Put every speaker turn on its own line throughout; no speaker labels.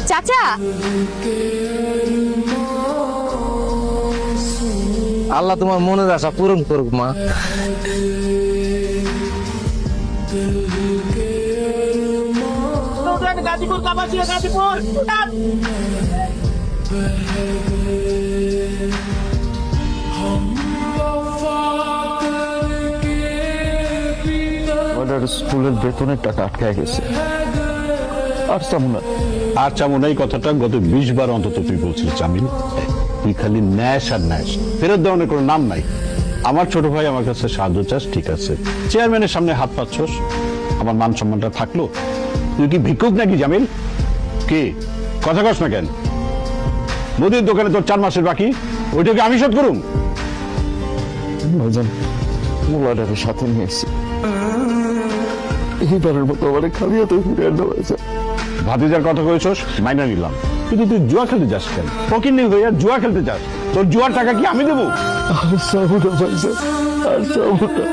চাচা,
আল্লাহ তোমার মনের আশা পূরণ করুক মা।
গাজীপুর কাপাসিয়া গাজীপুর
স্কুলের বেতনের টাকা আটকায় গেছে, আর চামু না।
আর চামু না, এই কথাটা গত 20 বার অন্তত তুই বলছিস জামিল। তুই খালি ন্যাশ আর ন্যাশ, ফেরত দেওয়ার কোনো নাম নাই। আমার ছোট ভাই আমার কাছে সাহায্য চাস, ঠিক আছে, চেয়ারম্যানের সামনে হাত পাচ্ছস, আমার মান সম্মানটা থাকলো। তুই কি ভিক্ষুক নাকি জামিল? কি কথা কস না কেন? মুদির দোকানে তোর 4 মাসের বাকি, ওইটাকে আমি শোধ করুম?
ভাইজান, মোলাটাকে সাথে নিয়ে এসেছি, এইবারের মতো আমার খালি হাতে ফিরে আনতে হয়েছে।
ভাতিজার কথা কয়েছস, মাইনা নিলাম, কিন্তু তুই জুয়া খেলতে যাস কেন? ফকির নেই হইয়া জুয়া খেলতে যাস? তোর জুয়ার টাকা কি আমি দেবো?
আর চামু না ভাইজান, আর চামু না।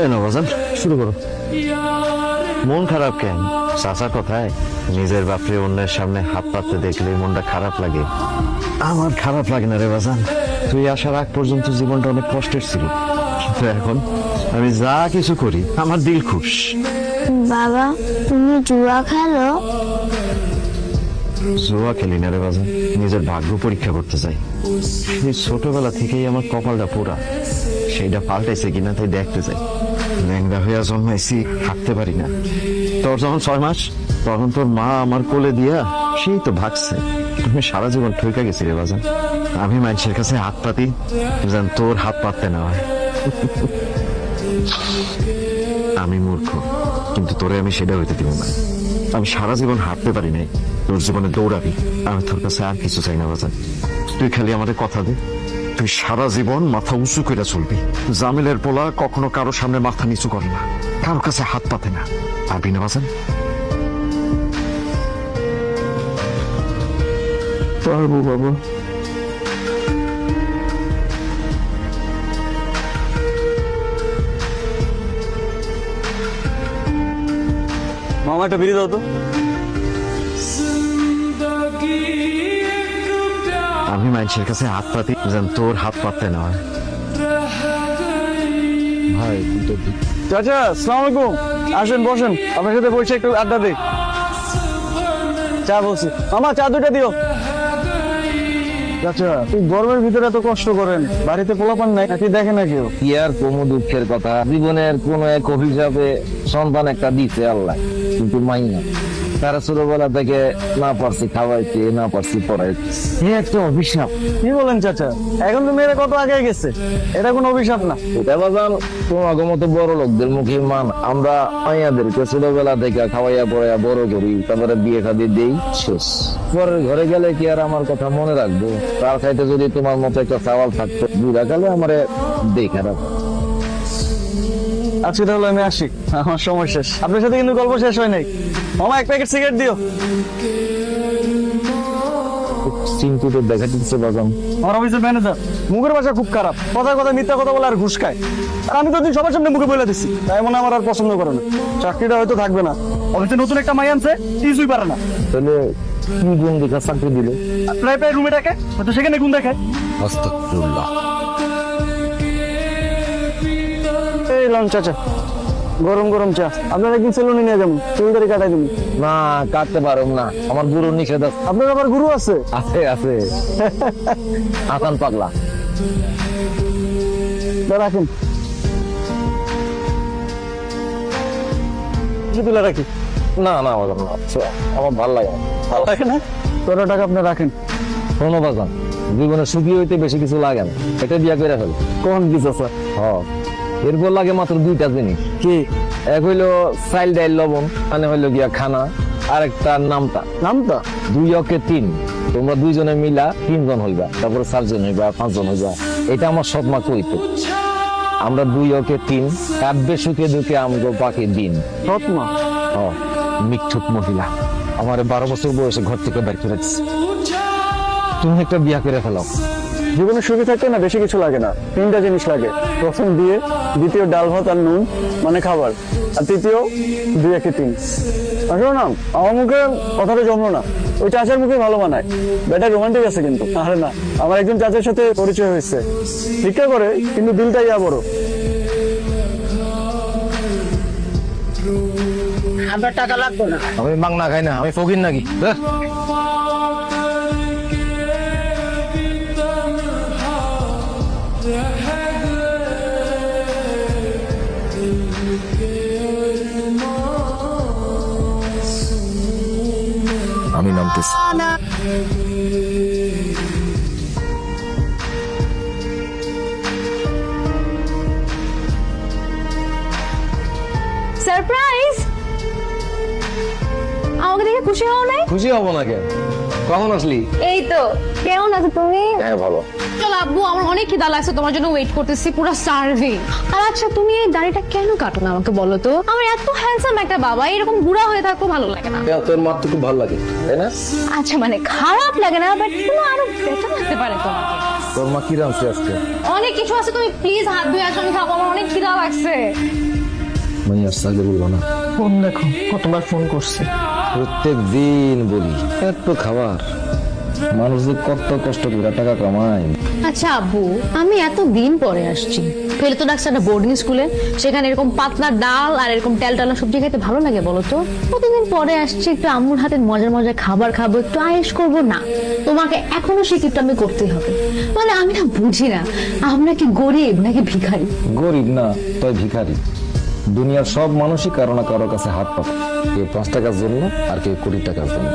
এই না বাজান, শুরু করো। মন খারাপ কেন? চাচা কোথায়? নিজের বাপরে অন্যের সামনে হাত পাততে দেখলে মনটা খারাপ লাগে। আমার খারাপ লাগে না রে বাজান, তুই আসার আগ পর্যন্ত জীবনটা অনেক কষ্টের ছিল, কিন্তু এখন আমি যা কিছু করি আমার দিল খুশ।
বাবা, তুমি জুয়া খেলো?
জুয়া খেলি না রে বাজান, নিজের ভাগ্য পরীক্ষা করতে চাই। সেই ছোটবেলা থেকেই আমার কপালটা পোড়া, সেইটা পাল্টাইছে কিনা তাই দেখতে চাই। ল্যাংড়া হইয়া জন্মাইছি, হাঁটতে পারি না। তোর যখন 6 মাস, তখন তোর মা আমার কোলে দিয়া সেই তো ভাগছে। তুমি সারা জীবন ঠইকা গেছি রে বাজান। আমি মানুষের কাছে হাত পাতি, যেন তোর হাত পাততে না হয়। আমি মূর্খ, কিন্তু তোরে আমি সেটা হইতে দিব না। আমি সারা জীবন হাঁটতে পারি নাই, তোর জীবনে দৌড়াবি। আমি তোর কাছে আর কিছু চাই না বাজান, তুই খালি আমাদের কথা দে, তুই সারা জীবন মাথা উঁচু করে চলবি। জামিলের পোলা কখনো কারো সামনে মাথা নিচু করে না, কারো কাছে হাত পাতে না। পারবি না বাজান?
পারবো বাবা।
মামা একটা বিড়ি দাও তো। আমি মানুষের কাছে হাত পাতি, যেন তোর হাত পাততে না হয়।
ভাই
চাচা, আসসালামু আলাইকুম। আসেন বসেন, আপনার সাথে বসে একটু আড্ডা দিই। চা বলছি মামা, চা 2টা দিও। চাচা, তুই গরমের ভিতরে এত কষ্ট করেন, বাড়িতে পোলাপান নাই নাকি দেখে না কেউ?
কি আর কোনো দুঃখের কথা, জীবনের কোন এক অভিশাপে সন্তান একটা দিছে আল্লাহ, কিন্তু মাই না। তারা ছোটবেলা থেকে না পারছি খাওয়াইতে, না পারছি পড়াইতে, এই একটা অভিশাপ।
কি বলেন চাচা? এখন তো মেয়েরা কত আগে গেছে, এটা কোনো অভিশাপ না।
এটা বাজান তোমার মতো বড় লোকদের মুখে মান। আমরা মাইয়াদেরকে ছোটবেলা থেকে খাওয়াইয়া পড়াইয়া বড় করি, তারপরে বিয়ে শাদী দেই, শেষ। পরের ঘরে গেলে কি আর আমার কথা মনে রাখবো? তার খাইতে যদি তোমার মতো একটা চাওয়াল থাকতো, বুড়া কালে আমারে দেখা রাখবো।
আজকে তাহলে আমি আসি, আমার সময় শেষ। আপনার সাথে কিন্তু গল্প শেষ হয় নাই। মামা, 1 প্যাকেট সিগারেট দিও।
চিন্তিত দেখা দিচ্ছে বাজান।
আমার অফিসের ম্যানেজার, মুখের ভাষা খুব খারাপ, কথা কথা মিথ্যা কথা বলে আর ঘুষ খায়। আর আমি তো দিন সবার সামনে মুখে বলে দিচ্ছি, তাই মনে হয় আমার আর পছন্দ করে না। চাকরিটা হয়তো থাকবে না, অফিসে নতুন একটা মাই আনছে, কিছুই পারে না।
তাহলে কি গুণ দেখা চাকরি দিলে?
প্রায় প্রায় রুমে ডাকে, হয়তো সেখানে গুণ দেখায়।
আস্তাগফিরুল্লাহ।
এই লন চাচা, গরম গরম চা। আপনার একদিন সেলুনে নিয়ে যাবেন, চুলদারি কাটাই দিন।
না, কাটতে পারো না, আমার গুরু নিষেধ আছে।
আপনার আবার গুরু আছে?
আছে আছে, আকান পাগলা।
রাখেন, তুলে রাখি।
না না বাজান, না, আমার ভালো লাগে না।
ভালো লাগে না? 13 টাকা আপনি রাখেন।
শোনো বাজান, জীবনে সুখী হইতে বেশি কিছু লাগে না, এটা দিয়া করে ফেল।
কোন কি চাচা?
এরপর লাগে মাত্র 2টা জিনিস।
কি?
এক হইলো চাইল ডাইল লবণ, মানে হইলো গিয়া খানা, আর একটা নামটা।
নামটা
2 অকে 3, তোমরা 2 জনে মিলা 3 জন হইবা, তারপরে 4 জন হইবা, 5 জন হইবা। এটা আমার সৎ মা কইতো। আমরা 2 অকে 3, কাটবে সুখে দুঃখে আমগো পাখি দিন।
সৎমা?
মিথ্যুক মহিলা আমার 12 বছর বয়সে ঘর থেকে বের করে দিচ্ছে। তুমি একটা বিয়া করে ফেলো।
জীবনে সুখী থাকতে না বেশি কিছু লাগে না, 3টা জিনিস লাগে। প্রথম বিয়ে, দ্বিতীয় ডাল ভাত আর নুন মানে খাবার, আর তৃতীয় 2 একে 3। আসলে না আমার মুখে কথাটা জমলো না, ওই চাচার মুখে ভালো বানায়, বেটা রোমান্টিক আছে কিন্তু। আরে না, আমার একজন চাচার সাথে পরিচয় হয়েছে, ভিক্ষা করে কিন্তু দিলটা ইয়া বড়।
আমার টাকা লাগবে না।
আমি মাংনা খাই না, আমি ফকির নাকি? আমি নামতেছি।
সারপ্রাইজ! আমাকে দেখে খুশি হও নাই?
খুশি হব না কেন? কখন আসলি?
এই তো। কেমন আছো তুমি?
হ্যাঁ ভালো।
চল আব্বু, আমার অনেক খিদা লাগছে, তোমার জন্য ওয়েট করতেছি, পুরো সার্ভিং। আর আচ্ছা, তুমি এই দাড়িটা কেন কাটো না আমাকে বলো তো? আমার এত হ্যান্ডসাম একটা বাবা এরকম বুড়া হয়ে থাকতে ভালো লাগে না।
তোর মার তো খুব ভালো লাগে, তাই না?
আচ্ছা মানে খারাপ লাগে না, বাট কোনো আরো বেটার লাগতে পারে তোমাকে।
তোর মা কি রাঁধছে আজকে?
অনেক কিছু আছে, তুমি প্লিজ হাত ধুয়ে আসো, আমি খাবো, আমার অনেক খিদা লাগছে।
মাই আসছে আগে বলবো না।
ফোন দেখো কতবার ফোন করছে।
প্রত্যেক দিন বলি এত খাবার, মানুষ যে কত কষ্ট করে টাকা কামায়।
আচ্ছা আব্বু, আমি এত দিন পরে আসছি, ফেলে তো ডাকছে একটা বোর্ডিং স্কুলে, সেখানে এরকম পাতলা ডাল আর এরকম টালা সবজি খেতে ভালো লাগে বলো তো? কতদিন পরে আসছি, একটু আম্মুর হাতের মজার মজার খাবার খাবো, একটু আয়েশ করবো না? তোমাকে এখনো শিখিটা আমি করতেই হবে। মানে আমি না বুঝি না, আমরা কি গরিব নাকি ভিখারি?
গরিব না, তাই ভিখারি। দুনিয়ার সব মানুষই কারো না কারো কাছে হাত পাত, কেউ 5 টাকার জন্য আর কেউ 20 টাকার জন্য।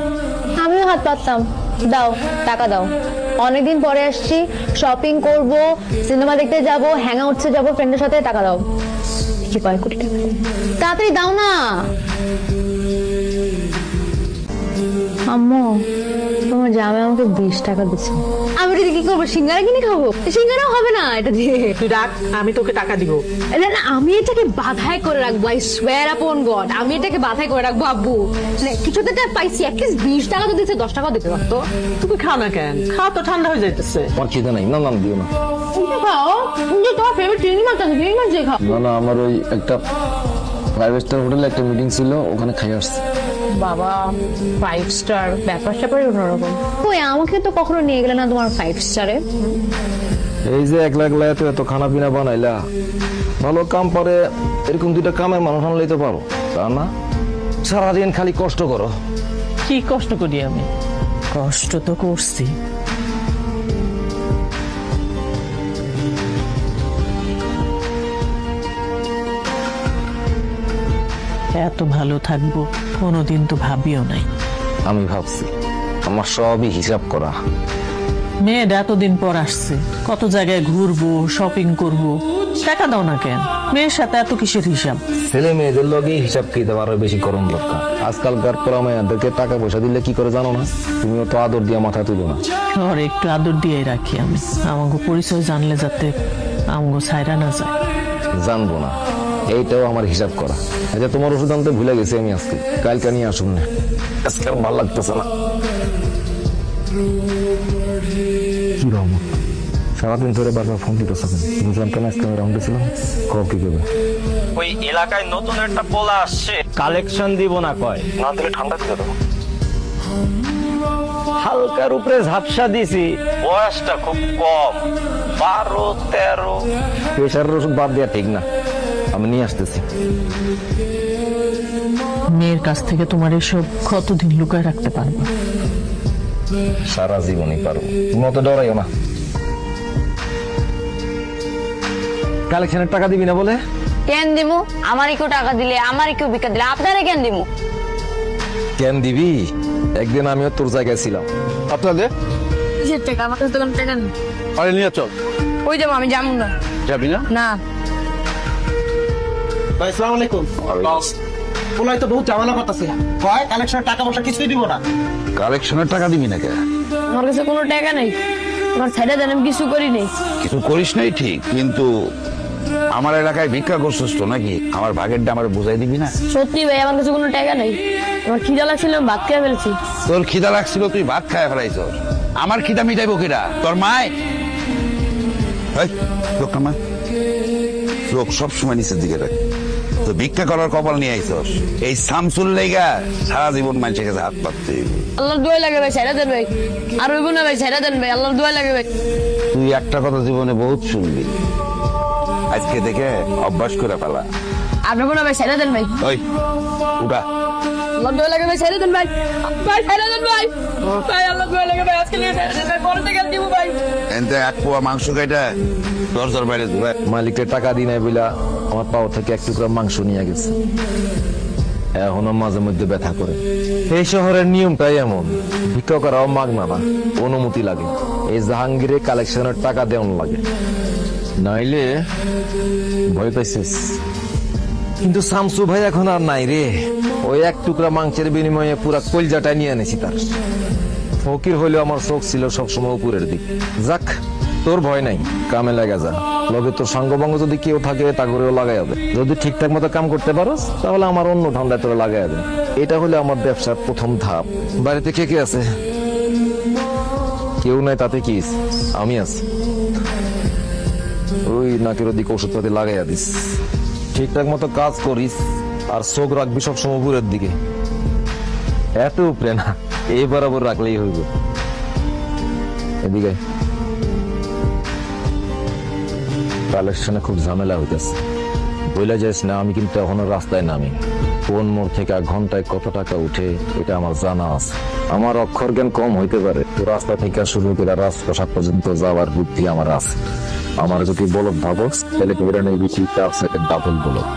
আমিও হাত পাততাম। দাও টাকা দাও, অনেকদিন পরে আসছি, শপিং করব, সিনেমা দেখতে যাব, হ্যাং আউটসে যাবো ফ্রেন্ডের সাথে, টাকা দাও। কি কয় কোটি টাকা, তাড়াতাড়ি দাও না। আম্মু, তোমার জামে আমাকে 20 টাকা দিচ্ছে, আমি এটা কি করবো? সিঙ্গারা কিনে খাবো? সিঙ্গারাও হবে না এটা দিয়ে।
তুই রাখ, আমি তোকে টাকা দিব।
না না, আমি এটাকে বাধাই করে রাখবো, আই সোয়ার আপন গড, আমি এটাকে বাধাই করে রাখবো আব্বু। মানে কিছুতে একটা পাইছি, অ্যাটলিস্ট 20 টাকা তো দিচ্ছে, 10 টাকাও দিতে পারতো।
তুমি খাও না কেন? খাও তো, ঠান্ডা হয়ে যাইতেছে।
আমার খিদে নাই। না না দিও না।
তুমি খাও, তুমি তোমার ফেভারিট চিংড়ি মাছ আছে, চিংড়ি মাছ দিয়ে খাও।
না না, আমার ওই একটা 5 স্টার হোটেলে একটা মিটিং ছিল, ওখানে খাই আসছি।
বাবা 5 স্টার, ব্যাপার স্যাপারই অন্যরকম। ওই আমাকে তো কখনো নিয়ে গেলে না তোমার 5 স্টারে।
এই যে একলা একলা এত খানা পিনা বানাইলা, ভালো কাম পারে এরকম 2টা কামের মানুষ আনলেই তো পারো, তা না? সারাদিন খালি কষ্ট করো।
কি কষ্ট করি আমি? কষ্ট তো করছি। এত ভালো থাকবো কোনোদিন তো ভাবিও নাই।
আমি ভাবছি আমার সবই হিসাব করা।
মেয়েটা এতদিন পর আসছে, কত জায়গায় ঘুরবো, শপিং করব, টাকা দাও না কেন? মেয়ের সাথে এত কিসের হিসাব?
ছেলে মেয়েদের লগে হিসাব খেতে আরো বেশি করণ দরকার। আজকালকার পোলা মেয়েদেরকে টাকা পয়সা দিলে কি করে জানো না? তুমিও তো আদর দিয়ে মাথা তুলো না।
আর একটু আদর দিয়ে রাখি আমি, আমাকে পরিচয় জানলে যাতে আমাকে ছাইরা না যায়।
জানবো না, এইটাও আমার হিসাব করা। আচ্ছা তোমার ওষুধ আনতে ভুলে গেছি আমি, আজকে কালকে নিয়ে আসুন না, আজকে আর ভালো লাগতেছে না। কি রকম সারাদিন ধরে বারবার ফোন দিতেছ, বুঝলাম কেন আজকে আমি রাউন্ডে ছিলাম। কব কি করবে?
ওই এলাকায় নতুন একটা পোলা আসছে, কালেকশন দিব না কয়।
না দিলে ঠান্ডা দিতে দেবো।
হালকার উপরে ঝাপসা দিছি, বয়সটা খুব কম, 12-13।
প্রেশারের ওষুধ বাদ দেওয়া ঠিক না, আমি নিয়ে আসতেছি।
মেয়ের কাছ থেকে তোমার এসব কতদিন লুকায় রাখতে পারবো?
সারা জীবনই পারবো, তুমি অত ডরাইও না। কালেকশনের টাকা দিবি না বলে?
কেন দিমু? আমারই কেউ টাকা দিলে, আমারই কেউ ভিক্ষা দিলে, আপনারা কেন দিমু?
কেন দিবি? একদিন আমিও তোর জায়গায় ছিলাম।
আপনাদের
কিসের টাকা? আমার কাছে তো কোনো টাকা নেই।
আরে নিয়ে চল।
ওই যাবো, আমি যাবো না।
যাবি না?
না।
ভাই আসসালামু আলাইকুম। পোলাই তো বহুত ঝামেলা করতেছে, কয় কালেকশনের টাকা পয়সা কিছুই দিব না।
কালেকশনের টাকা দিবি না কেন?
আমার কাছে কোনো টাকা নেই, আমার ছেড়ে দেন, আমি কিছু করি নেই।
কিছু করিস নাই ঠিক, কিন্তু আমার এলাকায় ভিক্ষা করছিস তো নাকি? আমার ভাগেরটা আমার বুঝাই দিবি না?
সত্যি ভাই, আমার কাছে কোনো টাকা নেই, আমার খিদা লাগছিল, ভাত খেয়ে ফেলছি।
তোর খিদা লাগছিল, তুই ভাত খায় ফেলাইছ। আমার খিদা মিটাইবো কিরা? তোর মায়? লোক আমার লোক সবসময় নিচের দিকে রাখ। তো ভিক্ষা করার কপাল নিয়ে আইছস এই শামসুল লেগা সারা জীবন মানুষের কাছে হাত পাততে হইব।
আল্লাহর দোয়া লাগে ভাই, ছাইড়া দেন ভাই। আর হইব না ভাই, ছাইড়া দেন ভাই, আল্লাহর দোয়া লাগে ভাই।
তুই একটা কথা জীবনে বহুত শুনবি, আজকে দেখে অভ্যাস করে ফেলা।
আর হইব না ভাই, ছাইড়া দেন ভাই।
ওই উঠা,
আল্লাহর দোয়া লাগে ভাই, ছাইড়া দেন ভাই। ভাই ছাইড়া দেন ভাই। ভাই আল্লাহর দোয়া লাগে ভাই, আজকে নিয়ে ছাইড়া দেন ভাই, পরে থেকে দিব ভাই।
এনতে এক পোয়া মাংস খাইটা দরজার বাইরে ধুয়ে
মালিককে টাকা দিই নাই বইলা আমার পাও থেকে এক টুকরা মাংস নিয়ে গেছে, এখনো মাঝে মধ্যে ব্যথা করে। এই শহরের নিয়মটাই এমন, ভিক্ষা করাও মাগনা না, অনুমতি লাগে। এই জাহাঙ্গীরে কালেকশনের টাকা দেওয়ান লাগে, নাইলে ভয় পাইছিস। কিন্তু শামসু ভাই এখন আর নাই রে, ওই এক টুকরা মাংসের বিনিময়ে পুরা কলজাটা নিয়ে এনেছি তার। ফকির হইলেও আমার শোক ছিল সবসময় উপরের দিক। যাক, তোর ভয় নাই, কামে লাগা যা। লগে তোর সঙ্গভঙ্গ যদি কেউ থাকে তা করেও লাগাই হবে। যদি ঠিকঠাক মতো কাম করতে পারো তাহলে আমার অন্য ধান্দায় তোরা লাগাই হবে। এটা হলে আমার ব্যবসার প্রথম ধাপ। বাড়িতে কে কে আছে? কেউ নাই তাতে কি, আমি আছি। ওই নাকের ওদিকে ওষুধপাতি লাগাইয়া দিস, ঠিকঠাক মতো কাজ করিস, আর চোখ রাখবি সবসময় উপরের দিকে, এত উপরে না, এই বরাবর রাখলেই হইব। এদিকে কালেকশনে খুব ঝামেলা হইতেছে, বইলা যাইস না আমি কিন্তু এখনো রাস্তায় নামি। কোন মোড় থেকে ঘন্টায় কত টাকা উঠে এটা আমার জানা আছে। আমার অক্ষর জ্ঞান কম হইতে পারে, তো রাস্তা থেকে শুরু করে রাজপ্রসাদ পর্যন্ত যাওয়ার বুদ্ধি আমার আছে। আমার যদি বলদ ভাবস তাহলে নেই ডাবল বলদ।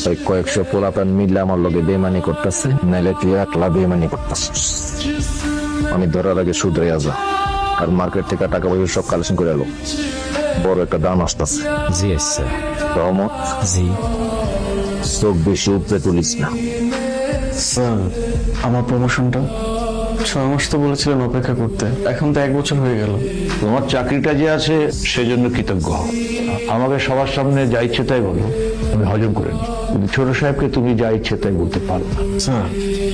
তাই কয়েকশো পোলাপান মিললে আমার লগে বেমানি করতেছে, নাইলে তুই একলা বেমানি করতেছিস। আমি ধরার আগে শুধরে যা, আর মার্কেট থেকে টাকা পয়সা সব কালেকশন করে এলো। বড় একটা দাম আসতেছে। জি স্যার। রহমত, জি, চোখ বেশি উপরে তুলিস না।
স্যার, আমার প্রমোশনটা 6 মাস তো বলেছিলেন অপেক্ষা করতে, এখন তো 1 বছর হয়ে গেল।
তোমার চাকরিটা যে আছে সেজন্য কৃতজ্ঞ হও। আমাকে সবার সামনে যা ইচ্ছে তাই বলো, আমি হজম করে নি। কিন্তু ছোট সাহেবকে তুমি যা ইচ্ছে তাই বলতে পারো না।
স্যার,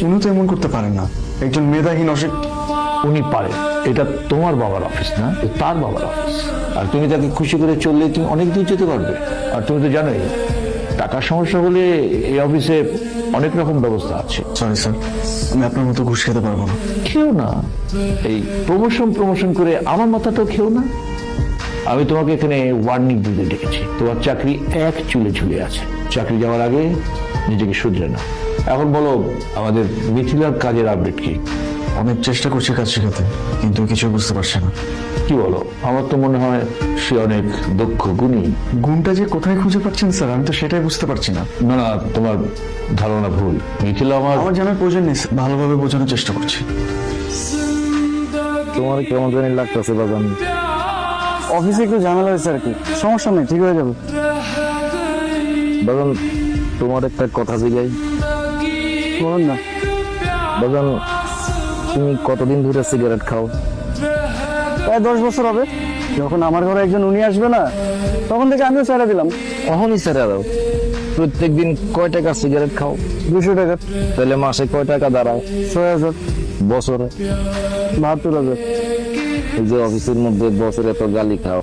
উনি তো এমন করতে পারেন না, একজন মেধাহীন
উনি পারেন, এটা তোমার বাবার অফিস না, তার বাবার অফিস। আর তুমি তাকে খুশি করে চললে তুমি অনেক দূর যেতে পারবে। আর তুমি তো জানোই টাকার সমস্যা হলে এই অফিসে অনেক রকম ব্যবস্থা আছে।
সরি স্যার, আমি আপনার মতো ঘুষ খেতে পারবো না।
খেও না, এই প্রমোশন করে আমার মাথাটাও খেও না। আমি তোমাকে এখানে ওয়ার্নিং দিতে ডেকেছি, তোমার চাকরি এক চুলে ঝুলে আছে। চাকরি যাওয়ার আগে নিজেকে শুধরে না। এখন বলো, আমাদের মিথিলার কাজের আপডেট কি?
অনেক চেষ্টা করছি কাজ শেখাতে, কিন্তু কিছু বুঝতে পারছি না।
কি বলো? আমার তো মনে হয় সে অনেক দক্ষ গুণী।
গুণটা যে কোথায় খুঁজে পাচ্ছেন স্যার, আমি তো সেটাই বুঝতে পারছি না।
না না, তোমার ধারণা ভুল। মিথিলা
আমার জানার প্রয়োজন নেই, ভালোভাবে বোঝানোর চেষ্টা করছি।
তোমার কেমন জানি লাগতেছে বাজান?
অফিসে একটু ঝামেলা হয়েছে আর কি, সমস্যা নেই, ঠিক হয়ে যাবে।
বাজান, তোমার একটা কথা জিগাই।
বলুন না।
বাজান, তুমি কতদিন ধরে সিগারেট খাও?
প্রায় 10 বছর হবে। যখন আমার ঘরে একজন উনি আসবে না, তখন থেকে আমিও ছেড়ে দিলাম।
কখনই ছেড়ে দাও? প্রত্যেকদিন কয় টাকা সিগারেট খাও?
200 টাকা।
তাহলে মাসে কয় টাকা দাঁড়ায়?
6000।
বছরে
72,000।
এই যে অফিসের মধ্যে বছরে এত গালি খাও,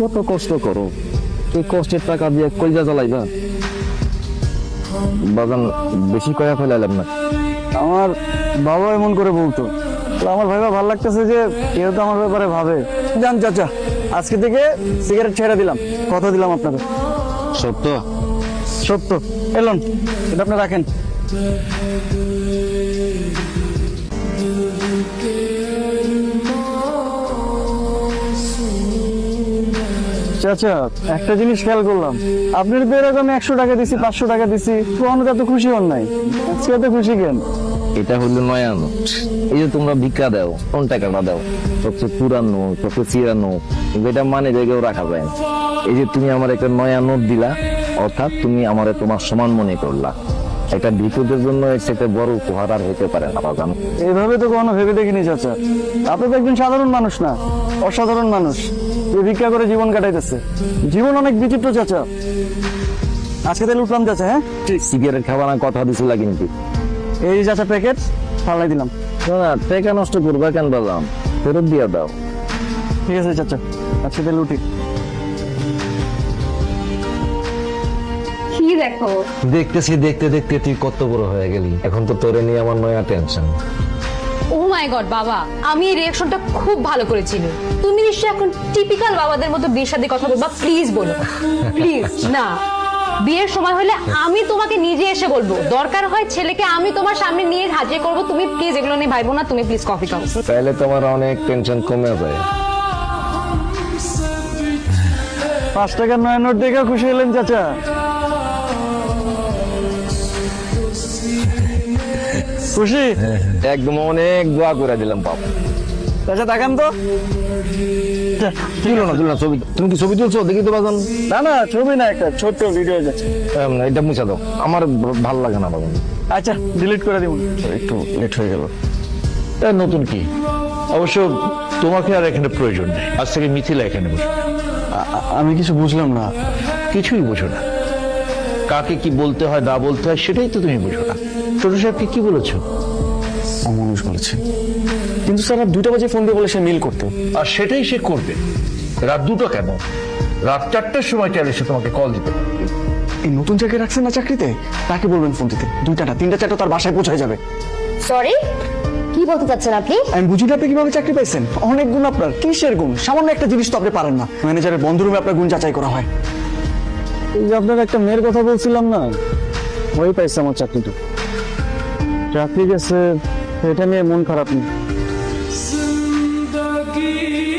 কত কষ্ট করো, এই কষ্টের টাকা দিয়ে কলজা জ্বালাইবা? বাজান, বেশি কয়া ফেলাইলাম না।
আমার বাবা এমন করে বলতো, তো আমার ভাইবা ভালো লাগতেছে যে কেউ তো আমার ব্যাপারে ভাবে। জান চাচা, আজকে থেকে সিগারেট ছেড়ে দিলাম, কথা দিলাম আপনাকে।
সত্য?
সত্য। এলন, এটা আপনি রাখেন। চাচা, একটা জিনিস খেয়াল করলাম, আপনার তো এরকম 100 টাকা দিছি, 500 টাকা দিছি, কখনো তো এত খুশি হন নাই, আজকে এত খুশি কেন?
এটা হলো নয়া নোট। এই যে তোমরা ভিক্ষা দাও, কোন টাকাটা দাও? সবচেয়ে পুরানো, সবচেয়ে চিরানো, কিন্তু এটা মানে জায়গায় রাখা যায় না। এই যে তুমি আমার একটা নয়া নোট দিলা, অর্থাৎ তুমি আমারে তোমার সমান মনে করলা। একটা ভিক্ষুদের জন্য এর সাথে বড় উপহার আর হতে পারে না বাজান।
এইভাবে তো কখনো ভেবে দেখিনি চাচা, আপনি তো একজন সাধারণ মানুষ না, অসাধারণ মানুষ, যে ভিক্ষা করে জীবন কাটাইতেছে। জীবন অনেক বিচিত্র চাচা। আজকে তাহলে উঠলাম চাচা। হ্যাঁ,
সিগারেট খাওয়া না কথা দিছিল কিন্তু।
এই যে চাচা প্যাকেট ফালাই দিলাম।
না, টাকা নষ্ট করবা কেন বাজান, ফেরত দিয়া দাও।
ঠিক আছে চাচা, আজকে তাহলে উঠি।
কি দেখ দেখো।
দেখতেছি দেখতে দেখতে তুই কত বড় হয়ে গেলি, এখন তো তোরে নিয়ে আমার নয়া টেনশন।
ও মাই গড বাবা, আমি এই রিঅ্যাকশনটা খুব ভালো করেছিলাম। তুমি নিশ্চয়ই এখন টিপিক্যাল বাবাদের মতো বিয়ের সাথে কথা বলবা, প্লিজ বলো প্লিজ। না, বিয়ের সময় হলে আমি তোমাকে নিজে এসে বলবো, দরকার হয় ছেলেকে আমি তোমার সামনে নিয়ে হাজির করবো। তুমি প্লিজ এগুলো নিয়ে ভাইবো না, তুমি প্লিজ কফি খাও।
তাহলে তোমার অনেক টেনশন কমে যায়।
5 টাকার নয়া নোট দেখে খুশি হলেন চাচা? খুশি?
একদম অনেক দোয়া করে দিলাম বাবা।
চাচা তাকান তো।
তুলো না ছবি, তুমি কি ছবি তুলছো? দেখি তো বাগান।
না না, ছবি না, একটা ছোট্ট ভিডিও যাচ্ছে।
এটা মুছা দাও, আমার ভালো লাগে না বাগান।
আচ্ছা ডিলিট করে দিব, একটু লেট হয়ে গেল।
নতুন কি? অবশ্য তোমাকে আর এখানে প্রয়োজন নেই, আজ থেকে মিথিলা এখানে বসে।
আমি কিছু বুঝলাম না।
কিছুই বুঝো না, কাকে কি বলতে হয় না বলতে হয় সেটাই তো তুমি বুঝো না। ছোট সাহেবকে কি বলেছো?
অমানুষ বলেছে, কিন্তু স্যার রাত 2টা বাজে ফোন দিয়ে বলে সে মিল করতে।
আর সেটাই সে করবে। রাত 2টা কেন, রাত 4টার সময় চাইলে সে তোমাকে কল দিতে পারে।
এই নতুন জায়গায় রাখছেন না চাকরিতে, তাকে বলবেন ফোন দিতে। 2টা না 3টা 4টা তার বাসায় পৌঁছায় যাবে।
সরি, কি বলতে চাচ্ছেন আপনি?
আমি বুঝি না আপনি কিভাবে চাকরি পাইছেন। অনেক গুণ আপনার। কিসের গুণ? সামান্য একটা জিনিস তো আপনি পারেন না। ম্যানেজারের বন্ধ রুমে আপনার গুণ যাচাই করা হয়। এই যে আপনার একটা মেয়ের কথা বলছিলাম না, ওই পাইছে আমার চাকরিটা। চাকরি গেছে, এটা নিয়ে মন খারাপ নেই।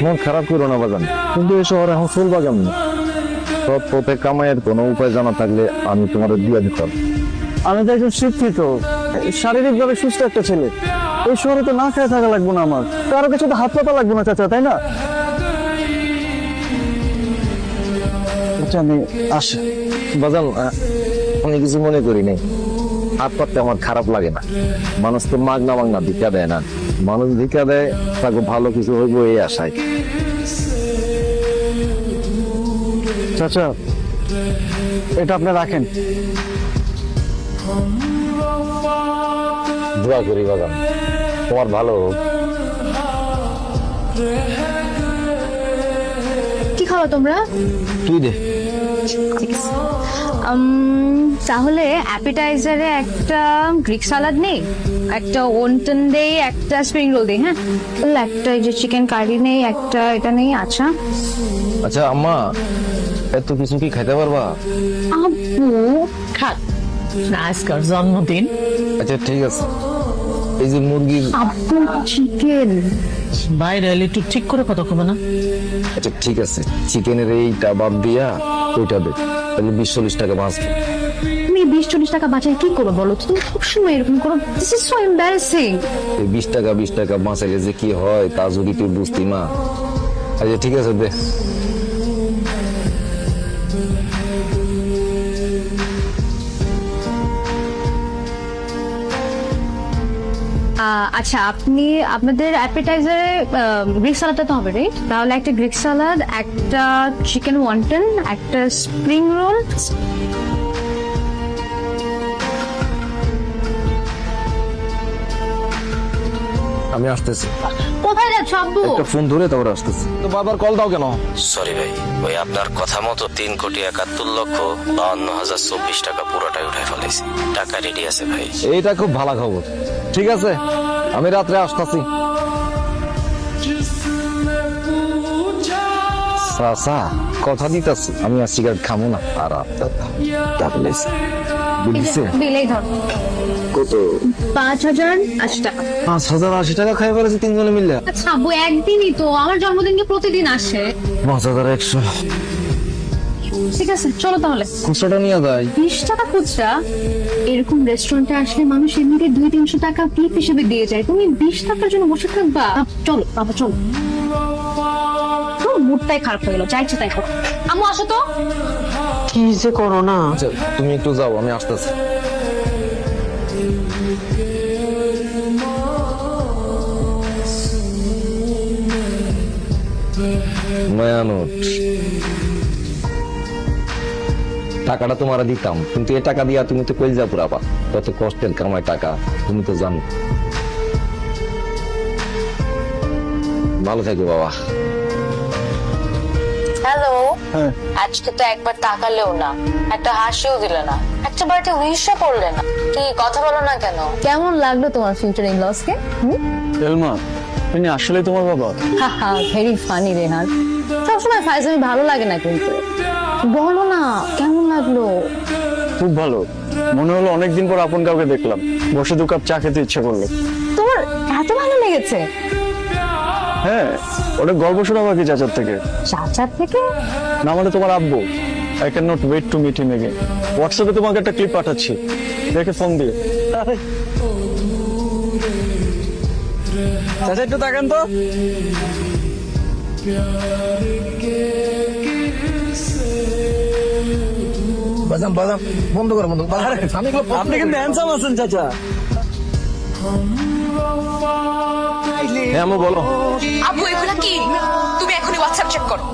মন খারাপ করো না বাগান, কিন্তু এই শহরে এখন ফুল বাগান না। সব পথে কামাইয়ের কোনো উপায় জানা থাকলে আমি তোমার দিয়ে দিতাম।
আমি তো একজন শিক্ষিত, শারীরিকভাবে সুস্থ একটা ছেলে। এই শহরে তো না খেয়ে থাকা লাগবে না আমার, কারো কাছে তো হাত পাতা লাগবে না চাচা, তাই না? আচ্ছা আমি আসি।
বাজান, আমি কিছু মনে করি নাই। হাত পাততে আমার খারাপ লাগে না। মানুষ তো মাগনা ভিক্ষা দেয় না, মানুষ ভিক্ষা দেয় তাকে ভালো কিছু হইব এই আশায়।
চাচা এটা আপনি রাখেন।
দোয়া করি বাগান, তোমার ভালো হোক।
কি খাওয়া তোমরা?
তুই দে।
তাহলে অ্যাপিটাইজারে একটা গ্রিক সালাদ নেই, একটা ওনটন দেই, একটা স্প্রিং রোল দেই। হ্যাঁ, একটা এই যে চিকেন কারি নেই, একটা এটা নেই। আচ্ছা
আচ্ছা আম্মা, এত কিছু কি খাইতে পারবা?
আব্বু
খাক না, আজকার জন্মদিন।
আচ্ছা ঠিক আছে, এই যে মুরগির।
আব্বু চিকেন
বাইরে এলে একটু ঠিক করে কথা কবে না?
আচ্ছা ঠিক আছে, চিকেনের এইটা বাদ দিয়া ওইটা দে, তাহলে 20-40 টাকা বাঁচবে।
তুমি 20-40 টাকা বাঁচাই কি করো বলো তো? তুমি সবসময় এরকম করো, দিস ইজ সো এম্বারাসিং।
এই 20 টাকা বাঁচাইলে যে কি হয় তা যদি তুই বুঝতি মা। আচ্ছা ঠিক আছে দে।
আচ্ছা, আপনি আপনাদের অ্যাপিটাইজারে গ্রিক সালাদটা তো হবে, রাইট? তাহলে একটা গ্রিক সালাদ, একটা চিকেন ওয়ান্টন, একটা স্প্রিং রোল।
আমি আসতেছি।
কোথায় যাচ্ছ আব্বু?
একটা ফোন ধরে তারপর আসতেছি। তো বারবার কল দাও কেন?
সরি ভাই, ওই আপনার কথা মতো 3,71,52,024 টাকা পুরোটাই উঠে ফেলেছি। টাকা রেডি আছে ভাই।
এইটা খুব ভালো খবর। ঠিক আছে, আমি রাত্রে আসতেছি। চাচা কথা দিতেছি, আমি আর সিগারেট খামো না। আর বুঝছে
বিলেই ধর।
কত?
5,080 টাকা।
5,080 টাকা খাই ফেলেছি তিনজনে মিলে।
আচ্ছা আব্বু, একদিনই তো, আমার জন্মদিনকে প্রতিদিন আসে।
5,100।
ঠিক আছে চলো তাহলে।
খুচরাটা নিয়ে যায়।
20 টাকা খুচরা? এরকম রেস্টুরেন্টে আসলে মানুষ এমনিতে 200-300 টাকা টিপ হিসেবে দিয়ে যায়, তুমি 20 টাকার জন্য বসে থাকবা? চলো বাবা চলো। মুডটাই খারাপ হয়ে গেল, যা ইচ্ছে তাই করো। আম্মু আসো তো।
কি যে করো না।
আচ্ছা তুমি একটু যাও, আমি আসতেছি। নয়া নোট। টাকাটা তোমার দিতাম, কিন্তু এই টাকা দিয়া তুমি তো কইজা পুরাবা। কত কষ্টের কামাই টাকা, তুমি তো জানো। ভালো থাকো বাবা।
হ্যালো,
হ্যাঁ
আজকে তো একবার তাকালেও না, একটা হাসিও দিলে না, একটা বাড়িতে উইশও করলে না, কি কথা বলো না কেন? কেমন লাগলো তোমার ফিউচার ইন লসকে?
এলমা, তুমি আসলে তোমার বাবা?
ভেরি ফানি রেহান, সবসময় ফাইজলামি ভালো লাগে না কিন্তু, বলো না কেমন লাগলো?
খুব ভালো, মনে হলো অনেকদিন পর আপন কাউকে দেখলাম, বসে 2 কাপ চা খেতে ইচ্ছে করলো।
তোমার এত ভালো লেগেছে?
হ্যাঁ, অনেক গল্প শোনা বাকি চাচার থেকে।
চাচার থেকে?
না মানে তোমার আব্বু। I can not wait to meet him again. হোয়াটসঅ্যাপে তোমাকে একটা ক্লিপ পাঠাচ্ছি, দেখে ফোন দিয়ে। চাচা একটু তাকান তো।
বাজাম বাজাম বন্ধ করো, বন্ধ
আপনি কিন্তু হ্যান্ডসাম আছেন চাচা।
হ্যাঁ আম্মু বলো।
আব্বু এগুলা কি? তুমি এখনই হোয়াটসঅ্যাপ চেক করো।